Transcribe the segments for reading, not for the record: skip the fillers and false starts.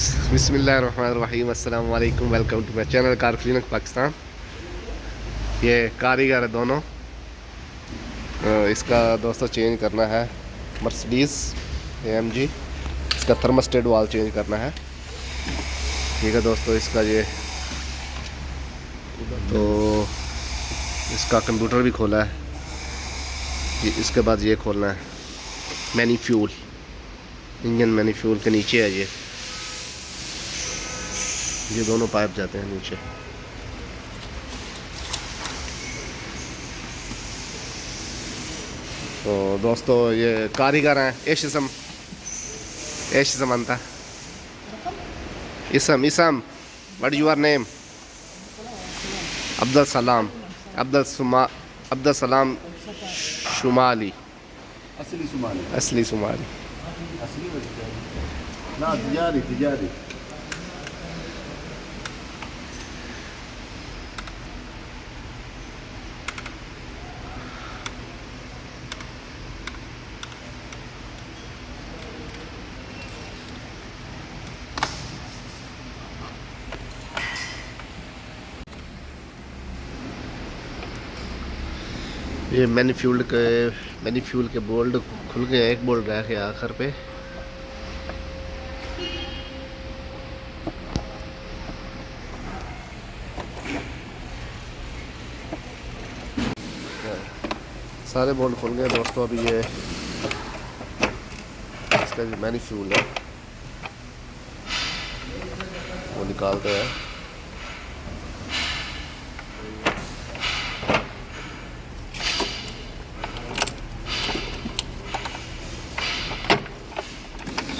बिस्मिल्लाहिर्रहमानिर्रहीम, अस्सलाम वालेकुम। Welcome to my channel car clinic Pakistan. ये कारीगर है दोनों। इसका दोस्तों चेंज करना है मर्सिडीज़ AMG। इसका थर्मोस्टेट वाल चेंज करना है। ठीक है दोस्तों, इसका ये तो इसका कंप्यूटर भी खोला है। इसके बाद ये खोलना है मैनीफ्यूल, इंजन मैनीफ्यूल के नीचे है ये दोनों पाइप जाते हैं नीचे। तो दोस्तों ये कारीगर हैं। एश इसम अंता इसम what your name? Abdul Salam शुमाली। असली शुमाली ना तिजारी। ये मैनीफ्यूल के बोल्ट खुल गए। एक बोल्ट रह गया आखिर पे। सारे बोल्ट खुल गए दोस्तों। अभी ये इसका जो मैनीफ्यूल है वो निकालते हैं।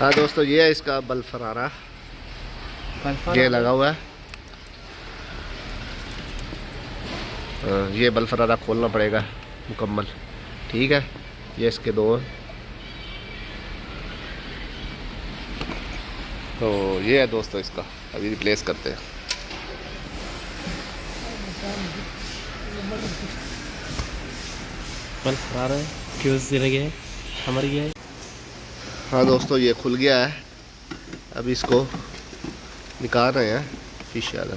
हाँ दोस्तों, ये है इसका बल्ब फरारा। ये लगा हुआ है। ये बल्ब फरारा खोलना पड़ेगा मुकम्मल। ठीक है, ये इसके दो हैं। तो ये है दोस्तों, इसका अभी रिप्लेस करते हैं। बल्ब फरारा है, फ्यूज जल गया है, मर गया है। हाँ दोस्तों, ये खुल गया है। अभी इसको निकाल रहे हैं फिश वाला।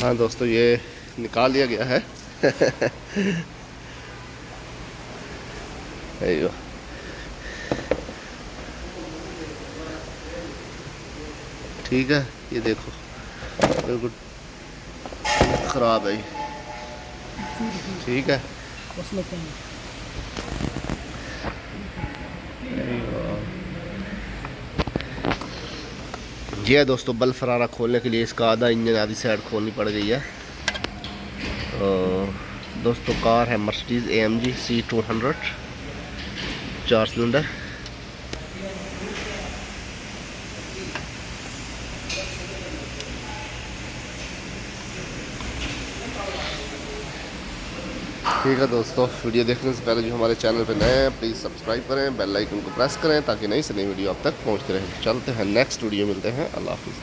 हाँ दोस्तों, ये निकाल लिया गया है। अयो ठीक है, ये देखो बिल्कुल ख़राब है ये। ठीक है, ये है दोस्तों बल्ब फरारा खोलने के लिए इसका आधा इंजन आधी साइड खोलनी पड़ गई है। दोस्तों कार है मर्सिडीज़ AMG C200 4 सिलेंडर। ठीक है दोस्तों, वीडियो देखने से पहले जो हमारे चैनल पर नए हैं प्लीज़ सब्सक्राइब करें, बेल आइकन को प्रेस करें ताकि नई से नई वीडियो आप तक पहुंचती रहे। चलते हैं नेक्स्ट वीडियो, मिलते हैं। अल्लाह हाफिज़।